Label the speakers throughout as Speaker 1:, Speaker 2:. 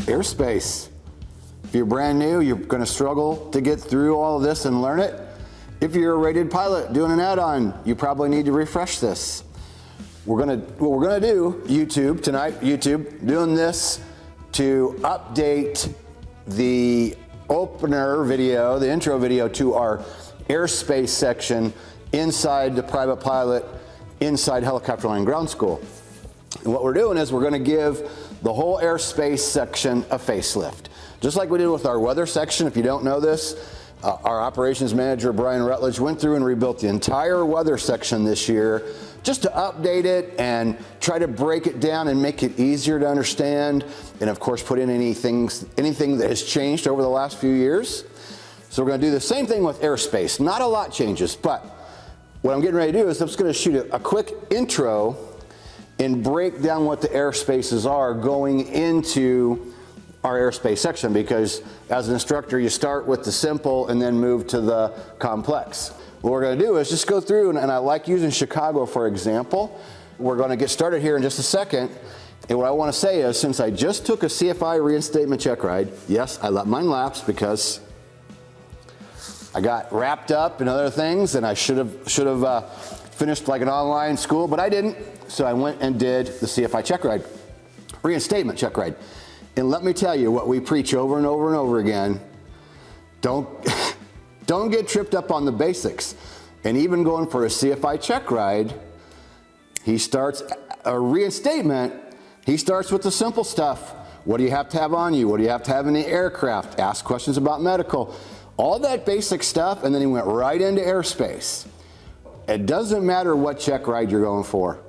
Speaker 1: Airspace. If you're brand new, you're going to struggle to get through all of this and learn it. If you're a rated pilot doing an add-on, you probably need to refresh this. What we're gonna do, YouTube tonight, doing this to update the opener video, the intro video to our Airspace section inside the private pilot, inside helicopter line ground school. And what we're doing is we're gonna give the whole Airspace section a facelift. Just like we did with our weather section. If you don't know this, our operations manager, Brian Rutledge, went through and rebuilt the entire weather section this year just to update it and try to break it down and make it easier to understand. And of course, put in anything that has changed over the last few years. So we're gonna do the same thing with Airspace. Not a lot changes, but what I'm getting ready to do is I'm just gonna shoot a quick intro and break down what the airspaces are going into our Airspace section, because as an instructor, you start with the simple and then move to the complex. What we're gonna do is just go through, and I like using Chicago for example. We're gonna get started here in just a second. And what I wanna say is, since I just took a CFI reinstatement check ride, yes, I let mine lapse because I got wrapped up in other things and I should have finished like an online school, but I didn't. So I went and did the CFI check ride, reinstatement check ride. And let me tell you what we preach over and over and over again. Don't get tripped up on the basics. And even going for a CFI check ride, he starts a reinstatement. He starts with the simple stuff. What do you have to have on you? What do you have to have in the aircraft? Ask questions about medical. All that basic stuff, and then he went right into Airspace. It doesn't matter what check ride you're going for.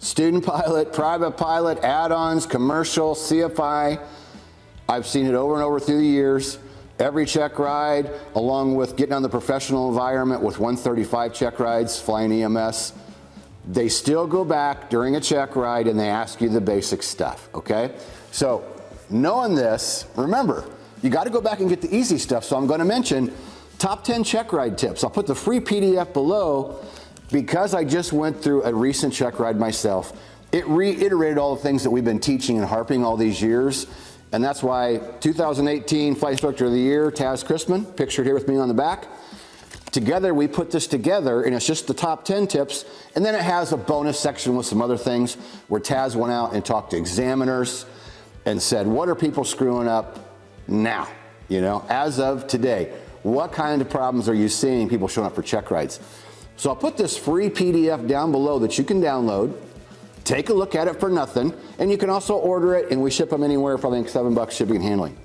Speaker 1: Student pilot, private pilot, add-ons, commercial, CFI. I've seen it over and over through the years. Every check ride, along with getting on the professional environment with 135 check rides, flying EMS, they still go back during a check ride and they ask you the basic stuff, okay? So knowing this, remember, you gotta go back and get the easy stuff. So I'm gonna mention top 10 check ride tips. I'll put the free PDF below. Because I just went through a recent check ride myself, it reiterated all the things that we've been teaching and harping all these years. And that's why 2018 Flight Instructor of the Year, Taz Chrisman, pictured here with me on the back. Together, we put this together, and it's just the top 10 tips. And then it has a bonus section with some other things where Taz went out and talked to examiners and said, what are people screwing up now? You know, as of today, what kind of problems are you seeing people showing up for check rides? So I'll put this free PDF down below that you can download, take a look at it for nothing, and you can also order it, and we ship them anywhere for like $7 shipping and handling.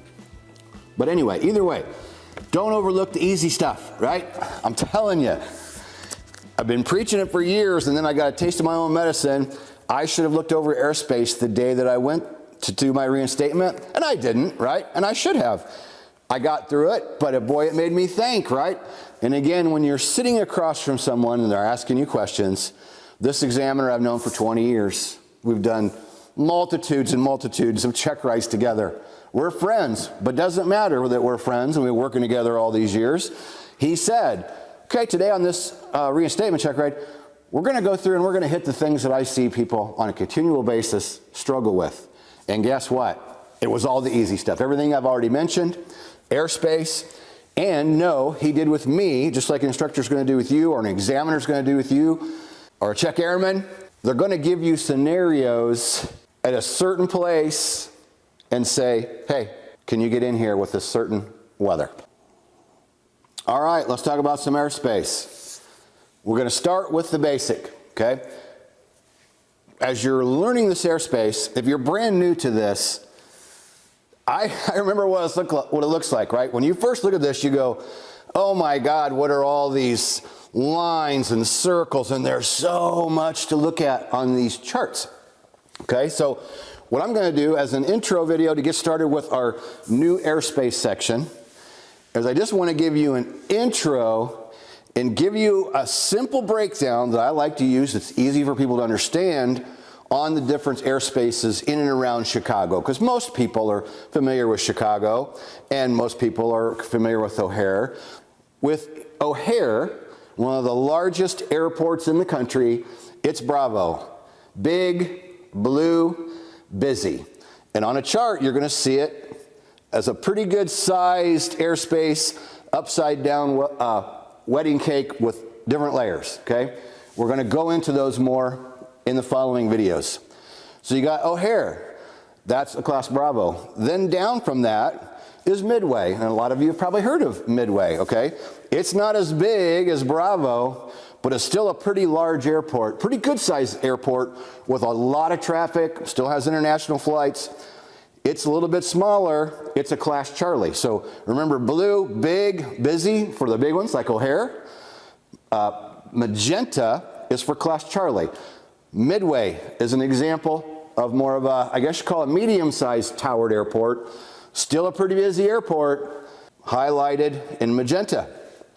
Speaker 1: But anyway, either way, don't overlook the easy stuff, right? I'm telling you, I've been preaching it for years, and then I got a taste of my own medicine. I should have looked over Airspace the day that I went to do my reinstatement, and I didn't, right? And I should have. I got through it, but boy, it made me think, right? And again, when you're sitting across from someone and they're asking you questions, this examiner I've known for 20 years. We've done multitudes and multitudes of check rides together. We're friends, but doesn't matter that we're friends and we're working together all these years. He said, okay, today on this reinstatement check ride, we're gonna go through and we're gonna hit the things that I see people on a continual basis struggle with. And guess what? It was all the easy stuff. Everything I've already mentioned. Airspace, and no, he did with me, just like an instructor's gonna do with you, or an examiner's gonna do with you, or a check airman. They're gonna give you scenarios at a certain place and say, hey, can you get in here with this certain weather? All right, let's talk about some airspace. We're gonna start with the basic, okay? As you're learning this airspace, if you're brand new to this, I remember what it looks like, right? When you first look at this, you go, oh my God, what are all these lines and circles? And there's so much to look at on these charts. Okay, so what I'm gonna do as an intro video to get started with our new airspace section is I just wanna give you an intro and give you a simple breakdown that I like to use that's easy for people to understand on the different airspaces in and around Chicago, because most people are familiar with Chicago and most people are familiar with O'Hare. With O'Hare, one of the largest airports in the country, it's Bravo. Big, blue, busy. And on a chart, you're gonna see it as a pretty good sized Airspace upside down wedding cake with different layers, okay? We're gonna go into those more in the following videos. So you got O'Hare, that's a class Bravo. Then down from that is Midway, and a lot of you have probably heard of Midway, okay? It's not as big as Bravo, but it's still a pretty large airport, pretty good sized airport with a lot of traffic, still has international flights. It's a little bit smaller, it's a class Charlie. So remember, blue, big, busy for the big ones like O'Hare. Magenta is for class Charlie. Midway is an example of more of a, I guess you call it medium-sized towered airport. Still a pretty busy airport, highlighted in magenta.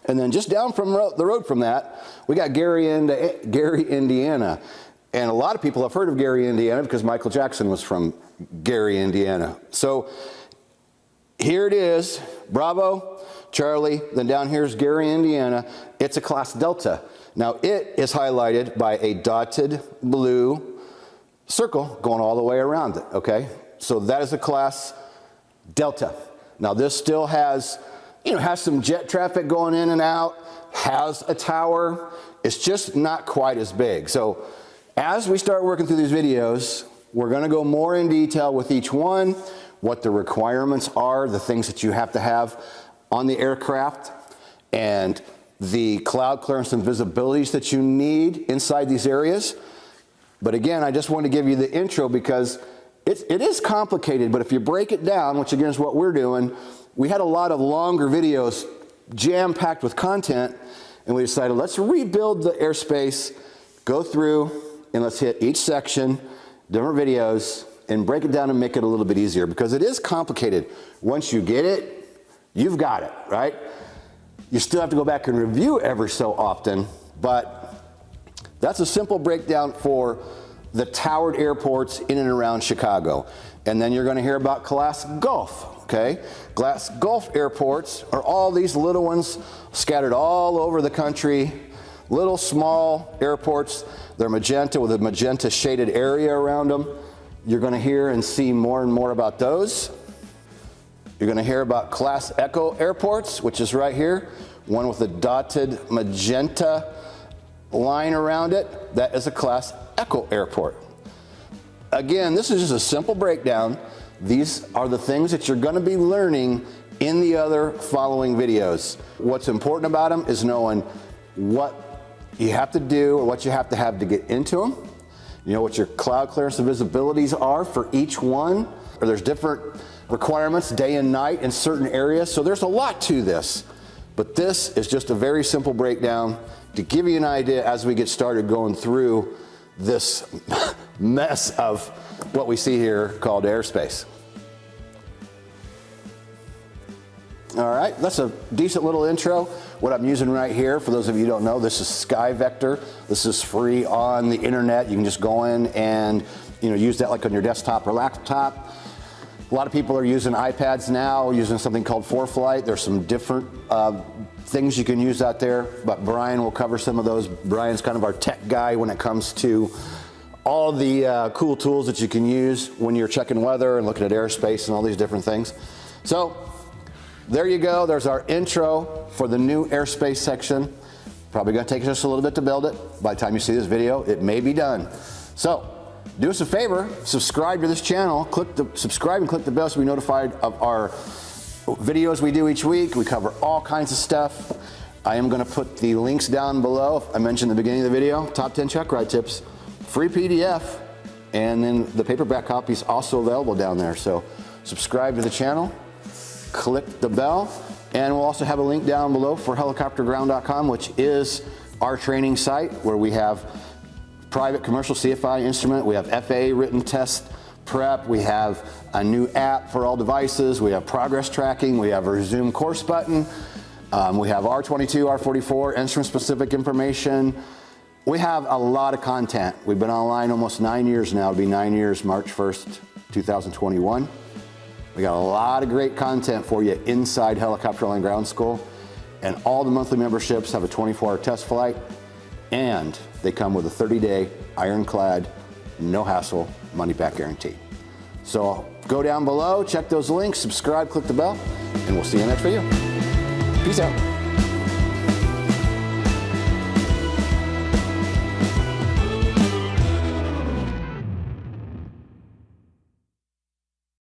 Speaker 1: And then just down from the road from that, we got Gary, Indiana. And a lot of people have heard of Gary, Indiana because Michael Jackson was from Gary, Indiana. So here it is, Bravo, Charlie, then down here's Gary, Indiana. It's a class Delta. Now it is highlighted by a dotted blue circle going all the way around it, okay? So that is a class Delta. Now this still has, has some jet traffic going in and out, has a tower. It's just not quite as big. So as we start working through these videos, we're gonna go more in detail with each one, what the requirements are, the things that you have to have on the aircraft, and the cloud clearance and visibilities that you need inside these areas. But again, I just want to give you the intro because it is complicated, but if you break it down, which again is what we're doing, we had a lot of longer videos jam-packed with content, and we decided let's rebuild the Airspace, go through, and let's hit each section, different videos, and break it down and make it a little bit easier because it is complicated. Once you get it, you've got it, right? You still have to go back and review every so often, but that's a simple breakdown for the towered airports in and around Chicago. And then you're going to hear about class Gulf, okay? Class Gulf airports are all these little ones scattered all over the country, little small airports. They're magenta with a magenta shaded area around them. You're going to hear and see more and more about those. You're going to hear about class Echo airports, which is right here, one with a dotted magenta line around it. That is a class Echo airport. Again, this is just a simple breakdown. These are the things that you're going to be learning in the other following videos. What's important about them is knowing what you have to do or what you have to get into them. You know what your cloud clearance and visibilities are for each one, or there's different requirements day and night in certain areas. So there's a lot to this, but this is just a very simple breakdown to give you an idea as we get started going through this mess of what we see here called Airspace. All right, that's a decent little intro. What I'm using right here, for those of you who don't know, this is Sky Vector. This is free on the internet. You can just go in and use that like on your desktop or laptop. A lot of people are using iPads now, using something called ForeFlight. There's some different things you can use out there, but Brian will cover some of those. Brian's kind of our tech guy when it comes to all the cool tools that you can use when you're checking weather and looking at airspace and all these different things. So there you go. There's our intro for the new Airspace section. Probably gonna take us a little bit to build it. By the time you see this video, it may be done. So do us a favor, subscribe to this channel, subscribe and click the bell so you'll be notified of our videos we do each week. We cover all kinds of stuff. I am going to put the links down below. I mentioned at the beginning of the video, top 10 check ride tips, free PDF, and then the paperback copy is also available down there. So subscribe to the channel, click the bell, and we'll also have a link down below for helicopterground.com, which is our training site where we have private commercial CFI instrument, we have FAA written test prep, we have a new app for all devices, we have progress tracking, we have a resume course button, we have R22, R44, instrument specific information. We have a lot of content. We've been online almost 9 years now. It'll be 9 years, March 1st, 2021. We got a lot of great content for you inside Helicopter Land Ground School, and all the monthly memberships have a 24-hour test flight, and they come with a 30-day ironclad, no hassle, money back guarantee. So Go down below, check those links, subscribe, click the bell, and we'll see you in the next video. Peace out.